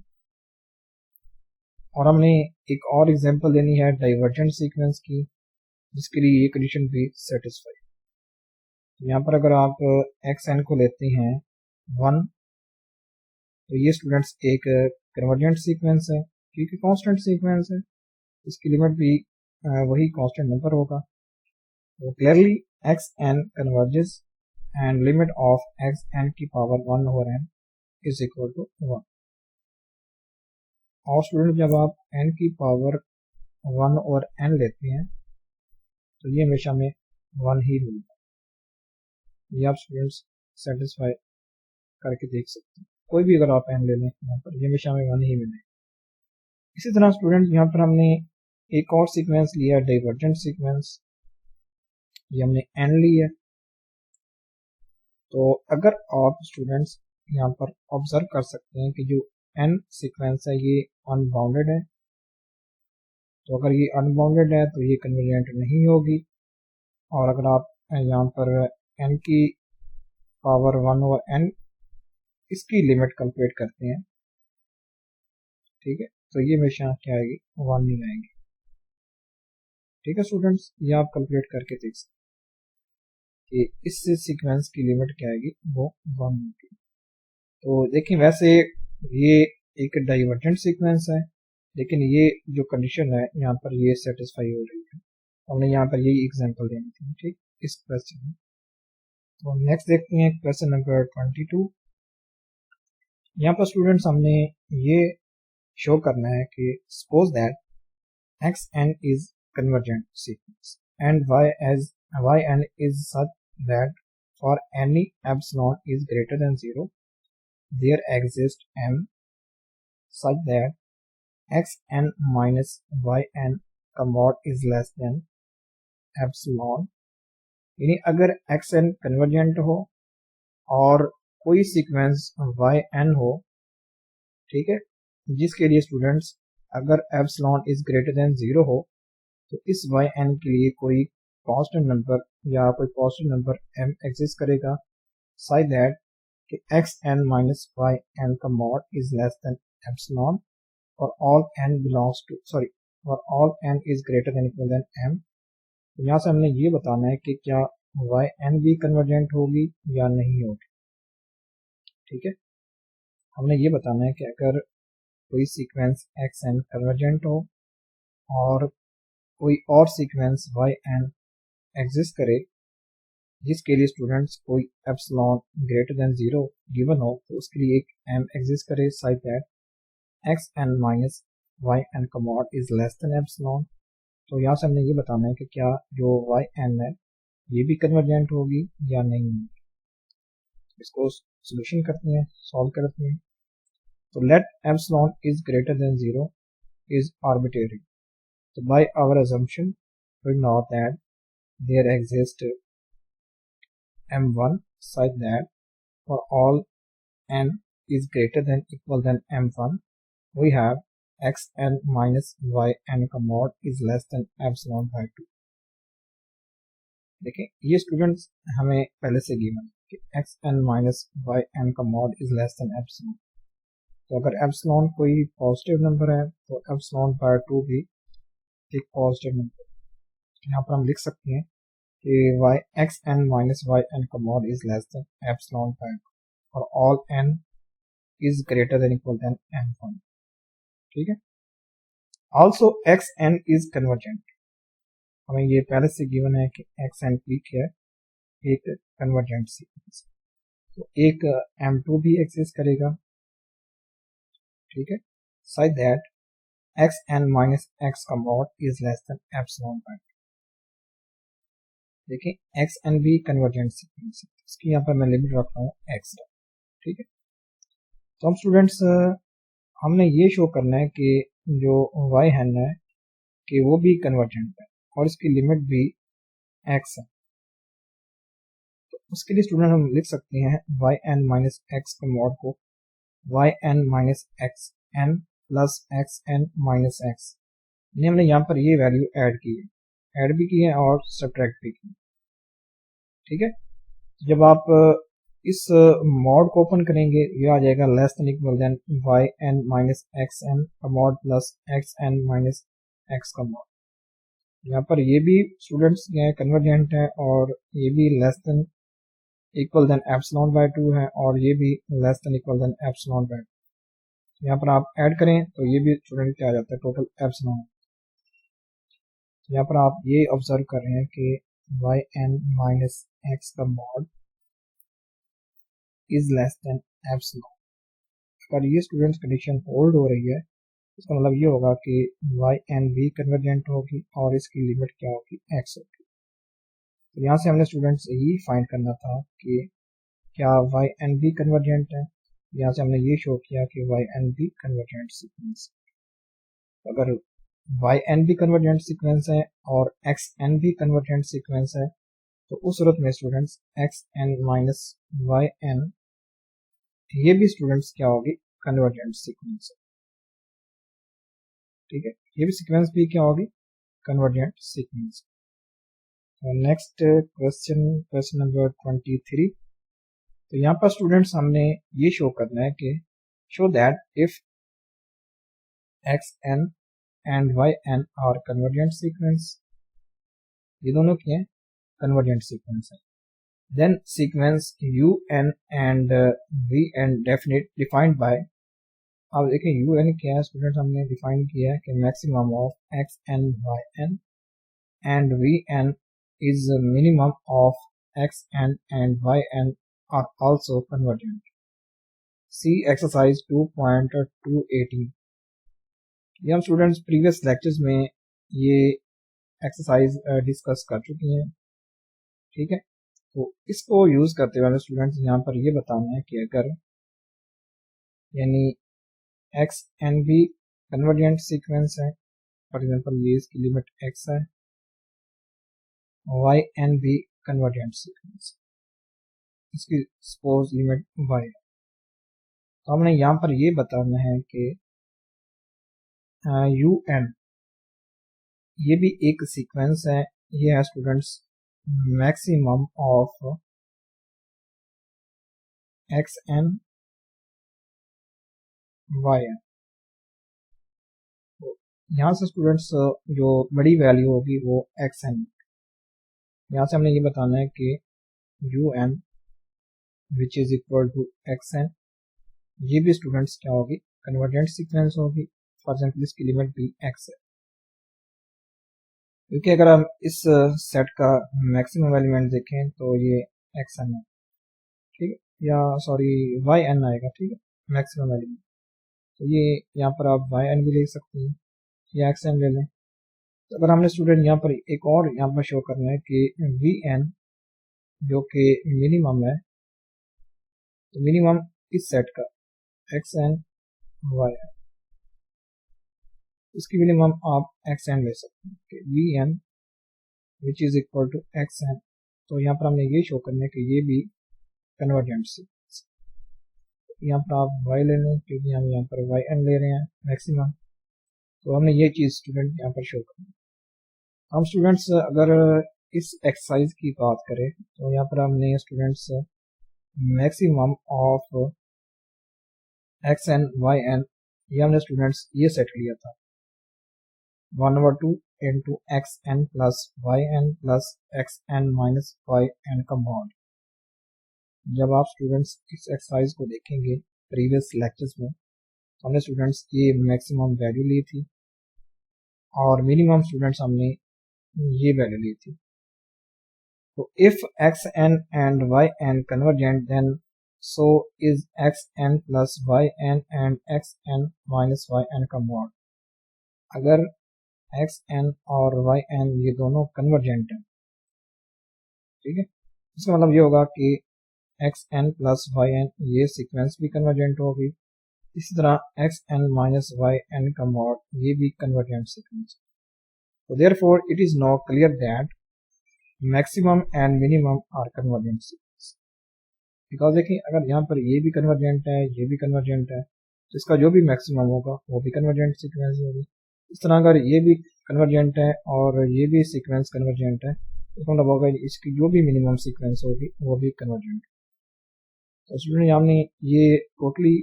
[SPEAKER 1] और हमने एक और एग्जांपल देनी है डाइवर्जेंट सीक्वेंस की, जिसके लिए ये कंडीशन भी सेटिस्फाई। तो यहाँ पर अगर आप एक्स एन को लेते हैं 1, तो ये स्टूडेंट्स एक कन्वर्जेंट सीक्वेंस है, क्योंकि कांस्टेंट सीक्वेंस है, इसकी लिमिट भी वही कांस्टेंट नंबर होगा। तो clearly X N converges and limit of x N की power 1 over N is equal to 1। और स्टूडेंट जब आप n की पावर 1 और n लेते हैं तो ये हमेशा में 1 ही मिलता है। ये आप स्टूडेंट्स सेटिस्फाई करके देख सकते हैं, कोई भी अगर आप n ले लें यहाँ पर ये हमेशा में 1 ही मिले। इसी तरह स्टूडेंट यहाँ पर हमने एक और सीक्वेंस लिया डाइवर्जेंट सीक्वेंस, ये हमने n ली है। तो अगर आप स्टूडेंट्स यहाँ पर ऑब्जर्व कर सकते हैं कि जो n सीक्वेंस है ये अनबाउंडेड है, तो अगर ये अनबाउंडेड है तो ये कन्वर्जेंट नहीं होगी। और अगर आप यहाँ पर n की पावर 1 ओवर n इसकी लिमिट कैलकुलेट करते हैं, ठीक है, तो ये हमेशा क्या आएगी 1 ही आएगी। ठीक है स्टूडेंट्स, ये आप कैलकुलेट करके देख सकते हैं कि इस सीक्वेंस की लिमिट क्या आएगी, वो 1 होगी। तो देखिए वैसे ये एक डाइवर्जेंट सीक्वेंस है, लेकिन ये जो कंडीशन है यहाँ पर ये सेटिस्फाई हो रही है। हमने यहाँ पर यही एग्जांपल देनी थी, ठीक, इस क्वेश्चन में। तो नेक्स्ट देखते हैं क्वेश्चन नंबर 22। यहाँ पर स्टूडेंट्स हमने ये शो करना है कि suppose that x N is convergent sequence and y N is such that for any epsilon is greater than 0 there exists m such that xn minus yn का mod is less than epsilon। यानी अगर xn convergent हो और कोई sequence yn हो, ठीक है, जिसके लिए स्टूडेंट्स अगर एप्सिलॉन इज ग्रेटर देन 0 हो, तो इस yn के लिए कोई कांस्टेंट नंबर या कोई पॉजिटिव नंबर m एग्जिस्ट करेगा such that कि xn minus yn का mod is less than epsilon for all n belongs to for all n is greater than equal than m। तो यहाँ से हमने ये बताना है कि क्या yn भी कन्वर्जेंट होगी या नहीं होगी। ठीक है, हमने ये बताना है कि अगर कोई सीक्वेंस xn कन्वर्जेंट हो और कोई और सीक्वेंस yn एग्जिस्ट करे जिसके लिए स्टूडेंट्स कोई एप्सिलॉन ग्रेटर देन 0 गिवन हो, तो उसके लिए एक m एग्जिस्ट करे such that xn minus yn का mod is less then epsilon. तो यहाँ से हमने ये बताना है कि क्या जो yn है ये भी कन्वर्जेंट होगी या नहीं। इसको सोल्यूशन करते हैं, सॉल्व करते हैं। तो let epsilon is greater than 0 is arbitrary. तो by our assumption we know that there exists m1 such that for all n is greater than equal than m1 we have xn minus yn का mod is less than epsilon by 2। देखिए ये students हमें पहले से given कि xn minus yn का mod is less than epsilon। तो अगर एप्सिलॉन कोई पॉजिटिव नंबर है तो epsilon by 2 भी एक पॉजिटिव नंबर। यहाँ पर हम लिख सकते हैं कि xn minus yn का mod is less than epsilon by 2 और all n is greater than equal than m1। ठीक है, also xn is convergent। हमें ये पहले से गिवन है कि xn पीक है एक कन्वर्जेंट सीक्वेंस, तो एक m2 भी एग्जिस्ट करेगा। ठीक है, such that xn minus x का mod is less than epsilon by 2। देखिए xn भी कन्वर्जेंट सीक्वेंस है, इसकी यहाँ पर मैं लिमिट रख रहा हूँ x। ठीक है, तो हम स्टूडेंट्स हमने ये शो करना है कि जो yn है कि वो भी कन्वर्जेंट है और इसकी लिमिट भी x है। तो उसके लिए स्टूडेंट हम लिख सकते हैं yn माइनस एक्स के मॉड को yn minus x n plus xn minus x. हमने यहाँ पर ये वैल्यू ऐड की है, ऐड भी की है और सब्ट्रैक्ट भी की। ठीक है, जब आप इस मॉड को ओपन करेंगे, ये आ जाएगा less than equal than Y N minus x N का mod plus x N minus X का मॉड। यहाँ पर ये भी स्टूडेंट्स कन्वर्जेंट है और ये भी less than equal then epsilon bye 2 है और ये भी less than equal then epsilon bye 2। यहाँ पर आप ऐड करें तो ये भी स्टूडेंट क्या आ जाता है, टोटल एप्सिलॉन। यहाँ पर आप ये ऑब्जर्व कर रहे हैं कि वाई एन माइनस एक्स का mod is less then epsilon. अगर ये स्टूडेंट्स कंडीशन होल्ड हो रही है, इसका मतलब ये होगा कि वाई एन भी कन्वर्जेंट होगी और इसकी लिमिट क्या होगी, एक्स होगी। तो यहाँ से हमने स्टूडेंट्स यही फाइंड करना था कि क्या वाई एन भी कन्वर्जेंट है। यहाँ से हमने ये शो किया कि वाई एन भी कन्वर्जेंट सीक्वेंस। अगर वाई एन भी कन्वर्जेंट सीक्वेंस है और एक्स एन भी कन्वर्जेंट सीक्वेंस है, तो उस सूरत में students x N minus y n ये भी स्टूडेंट्स क्या होगी, कन्वर्जेंट सीक्वेंस। ठीक है, ये भी सीक्वेंस भी क्या होगी, convergent sequence. Next question number 23। तो यहाँ पर स्टूडेंट्स हमने ये शो करना है कि show that if x n and y n are convergent sequence, ये दोनों क्या है, कन्वर्जेंट सीक्वेंस है, then sequence un and vn defined by, अब देखिए un क्या है स्टूडेंट, हमने डिफाइन किया है कि maximum of x N Y N and vn is minimum of x n and y n are also convergent. See exercise 2.218। ये हम स्टूडेंट्स प्रीवियस लेक्चर्स में ये एक्सरसाइज डिस्कस कर चुके हैं। ठीक है, तो इसको यूज करते हुए हमें स्टूडेंट्स यहाँ पर ये बताना है कि अगर यानी एक्स एन भी कन्वर्जेंट सीक्वेंस है, फॉर एग्जांपल ये इसकी लिमिट एक्स है, वाई एन भी कन्वर्जेंट सीक्वेंस, इसकी सपोज लिमिट वाई है, तो हमने यहाँ पर ये बताना है कि यू एन ये भी एक सीक्वेंस है, ये है students maximum of x N Y n. यहाँ से स्टूडेंट्स जो बड़ी वैल्यू होगी वो एक्स एन, यहाँ से हमने ये बताना है कि u n which is equal to x n, ये भी स्टूडेंट्स क्या होगी, कन्वर्जेंट सीक्वेंस होगी, फॉर एग्जाम्पल इसकी लिमिट भी एक्स है, क्योंकि अगर हम इस सेट का मैक्सिमम एलिमेंट देखें तो ये एक्स एन है, ठीक है, या सॉरी वाई एन आएगा, ठीक है, मैक्सिमम एलिमेंट। तो ये यहाँ पर आप वाई एन भी ले सकते हैं या एक्स एन ले लें। तो अगर हमने स्टूडेंट यहाँ पर एक और यहाँ पर शो करना है कि वी एन जो कि मिनिमम है, तो मिनिमम इस सेट का एक्स एन वाई एन, इसकी मिनिमम आप एक्स एन ले सकते हैं, v n which is equal to x n. तो यहाँ पर हमने ये शो करना है कि ये भी कन्वर्जेंट सीक्वेंस, यहाँ पर आप वाई ले लें क्योंकि हम यहाँ पर वाई एन ले रहे हैं मैक्सिमम, तो हमने ये चीज़ स्टूडेंट यहाँ पर शो करनी है। हम स्टूडेंट्स अगर इस एक्सरसाइज की बात करें तो यहाँ पर हमने students maximum of x N Y n, ये हमने स्टूडेंट्स ये सेट लिया था 1/2 into x n plus y n plus x N minus y n का मॉड। जब आप स्टूडेंट्स इस एक्सरसाइज को देखेंगे प्रीवियस लेक्चर्स में, तो हमने स्टूडेंट्स ये मैक्सिमम वैल्यू ली थी और मिनिमम स्टूडेंट्स हमने ये वैल्यू ली थी। तो if x n and y n convergent then so is x n plus y N and x N minus y n का मॉड। अगर एक्स एन और वाई एन ये दोनों कन्वर्जेंट हैं, ठीक है, इसका मतलब ये होगा कि x n plus y n ये सीक्वेंस भी कन्वर्जेंट होगी, इसी तरह x N minus y n का मॉड ये भी कन्वर्जेंट सीक्वेंस। तो therefore it is now clear that maximum and minimum are convergent sequence. Because देखिए अगर यहाँ पर ये भी कन्वर्जेंट है, ये भी कन्वर्जेंट है, तो इसका जो भी मैक्सिमम होगा वो भी कन्वर्जेंट सीक्वेंस होगी। इस तरह अगर ये भी कन्वर्जेंट है और ये भी सीक्वेंस कन्वर्जेंट है, तो मतलब होगा इसकी जो भी मिनिमम सीक्वेंस होगी वो भी कन्वर्जेंट। तो स्टूडेंट हमने ये टोटली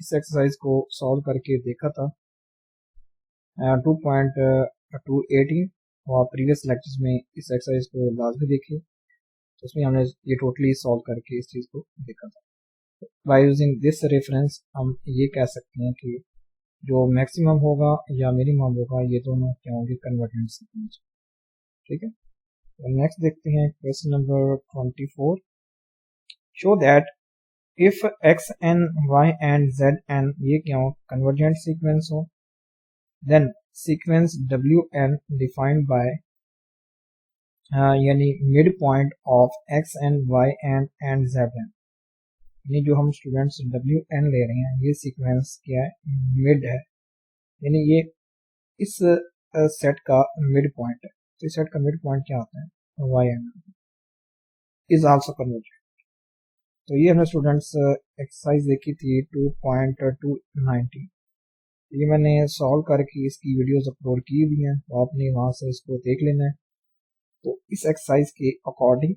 [SPEAKER 1] इस एक्सरसाइज को सॉल्व करके देखा था 2.218 और प्रीवियस लेक्चर्स में इस एक्सरसाइज को लाजमी देखे, तो उसमें हमने ये टोटली सॉल्व करके इस चीज़ को देखा था। बाय यूजिंग दिस रेफरेंस हम ये कह सकते हैं कि जो मैक्सिमम होगा या मिनिमम होगा ये दोनों क्या होंगे, कन्वर्जेंट सीक्वेंस। ठीक है, तो नेक्स्ट देखते हैं question number 24। Show that if x N Y and Z N ये क्या हो, कन्वर्जेंट सीक्वेंस हो, then sequence W N defined by यानी mid point of x N Y N and Z N, यानी जो हम स्टूडेंट्स डब्ल्यू एन ले रहे हैं ये सीक्वेंस क्या है, मिड है, यानी ये इस सेट का मिड पॉइंट है। तो इस सेट का मिड पॉइंट क्या होता है, y N is also convergent. तो ये हमने स्टूडेंट्स एक्सरसाइज देखी थी 2.290, ये मैंने सॉल्व करके इसकी वीडियोस अपलोड की हुई हैं, तो आपने वहाँ से इसको देख लेना है। तो इस एक्सरसाइज के अकॉर्डिंग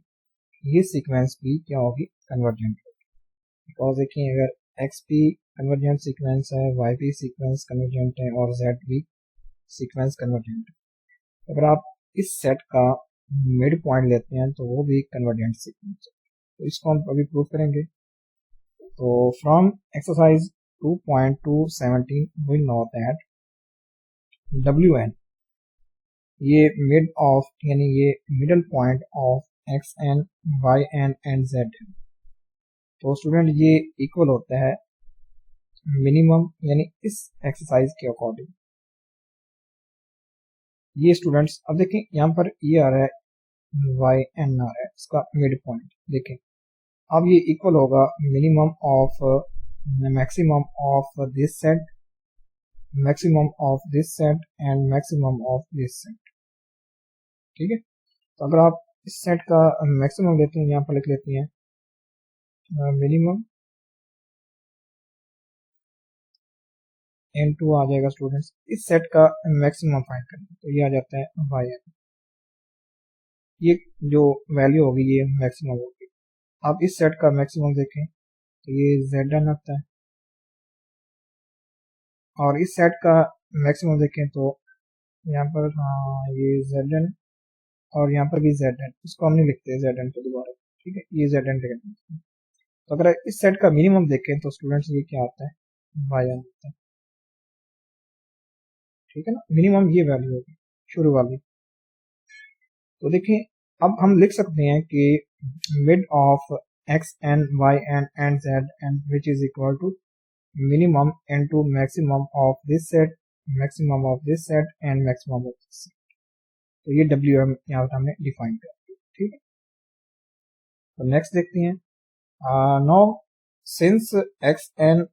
[SPEAKER 1] ये सीक्वेंस भी क्या होगी, कन्वर्जेंट होगी। बिकॉज देखिए अगर एक्स भी कन्वर्जेंट सीक्वेंस है, वाई भी सीक्वेंस कन्वर्जेंट है और जेड भी सीक्वेंस कन्वर्जेंट है। अगर आप इस सेट का मिड पॉइंट लेते हैं तो वो भी कन्वर्जेंट सीक्वेंस है। तो इसको हम अभी प्रूव करेंगे। तो from exercise 2.217 we know that डब्ल्यू एन ये मिड ऑफ यानी ये middle point of x N Y N and Z n, तो स्टूडेंट ये इक्वल होता है मिनिमम यानी इस एक्सरसाइज के अकॉर्डिंग। ये स्टूडेंट्स अब देखें यहाँ पर ये आ रहा है वाई एन आ रहा है, इसका मिड पॉइंट देखें, अब ये इक्वल होगा minimum of maximum of this set, maximum of this set and maximum of this set. ठीक है, तो अगर आप इस सेट का मैक्सिमम लेते हैं, यहाँ पर लिख लेते हैं मिनिमम n2 आ जाएगा स्टूडेंट्स, इस सेट का मैक्सिमम फाइंड करना, तो ये आ जाता है वाई एन, ये जो वैल्यू होगी ये मैक्सिमम होगी। आप इस सेट का मैक्सिमम देखें तो ये जेड एन आता है, और इस सेट का मैक्सिमम देखें तो यहाँ पर ये जेड एन और यहाँ पर भी जेड एन, इसको हम नहीं लिखते जेड एन को दोबारा। ठीक है, ये जेड एन लिखते हैं। तो अगर इस सेट का मिनिमम देखें तो स्टूडेंट्स ये क्या आता है, वाई एन आता है। ठीक है ना, मिनिमम ये वैल्यू होगी शुरू वाली। तो देखिए अब हम लिख सकते हैं कि mid of x N Y N and Z n which is equal to minimum into maximum of this set, maximum of this set and maximum of this set। तो ये WM यहाँ पर हमने डिफाइन कर दिया। ठीक है, तो नेक्स्ट देखते हैं। now since x n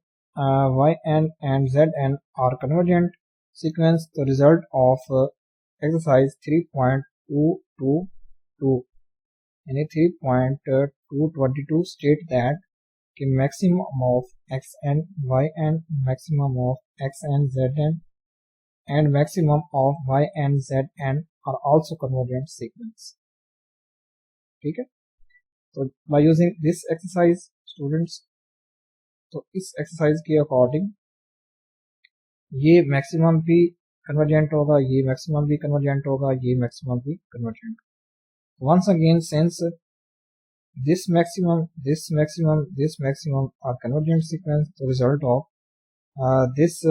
[SPEAKER 1] y n and z n are convergent sequence, the result of exercise 3.222 यानी 3.222 state that कि maximum of x n y n, maximum of x n z n and maximum of y n z n are also convergent sequence। ठीक है, तो by using this exercise students, तो इस exercise के according ये maximum भी convergent होगा, ये मैक्सिमम भी कन्वर्जेंट होगा, ये मैक्सिमम भी convergent. Once again since this maximum are convergent sequence, the result of this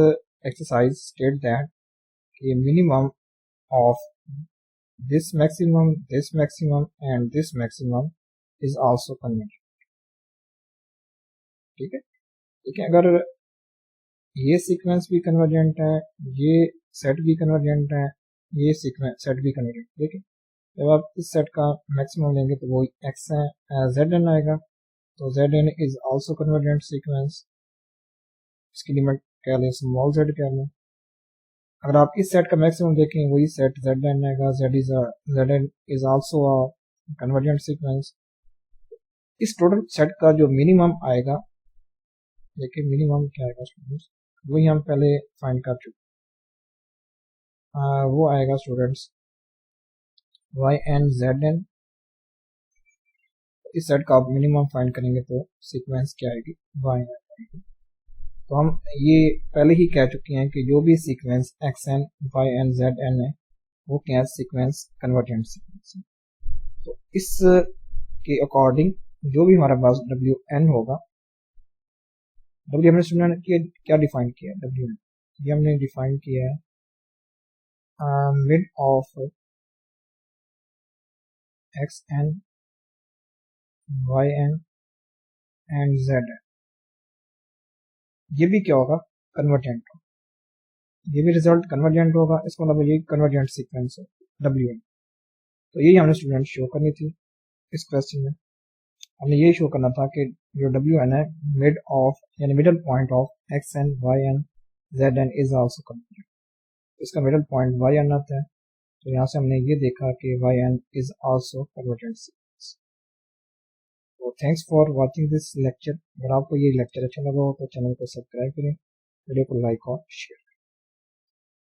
[SPEAKER 1] exercise state that a minimum of this maximum and this maximum is also convergent। ठीक है, ठीक है, अगर ये सीक्वेंस भी कन्वर्जेंट है, ये सेट भी कन्वर्जेंट है, ये सीक्वेंस सेट भी कन्वर्जेंट। ठीक है, जब आप इस सेट का मैक्सिमम लेंगे तो वो एक्स है जेड एन आएगा, तो z N is also convergent sequence, इसकी लिमिट क्या लें, स्मॉल जेड क्या लें। अगर आप इस सेट का मैक्सिमम देखें वही सेट जेड एन आएगा, z N is also a convergent sequence. इस टोटल सेट का जो मिनिमम आएगा, देखिए मिनिमम क्या आएगा स्टूडेंट्स, वही हम पहले फाइंड कर चुके, वो आएगा students y N Z n इस सेट का आप मिनिमम फाइंड करेंगे तो सीक्वेंस क्या आएगी, वाई एन आएगी। तो हम ये पहले ही कह चुके हैं कि जो भी sequence x N Y N Z n है वो क्या है, सीक्वेंस कन्वर्जेंट सीक्वेंस है। तो इस के अकॉर्डिंग जो भी हमारे पास डब्ल्यू एन होगा, डब्ल्यू हमने स्टूडेंट क्या डिफाइन किया है, डब्ल्यू एन ये हमने डिफाइन किया है mid of x N Y N and Z N. ये भी क्या होगा, कन्वर्जेंट होगा, ये भी रिजल्ट कन्वर्जेंट होगा, इसका मतलब ये कन्वर्जेंट सीक्वेंस है डब्ल्यू एन। तो यही हमने स्टूडेंट शो करनी थी इस क्वेश्चन में। हमें यही शो करना था कि जो डब्ल्यू एन है मिड ऑफ यानी middle point of x N Y N Z N is also convergent. इसका मिडल पॉइंट वाई एन आता है, तो यहाँ से हमने ये देखा कि Y N is also convergent sequence. तो thanks for watching this lecture. अगर आपको ये लेक्चर अच्छा लगा हो तो चैनल को सब्सक्राइब करें, वीडियो को लाइक और शेयर।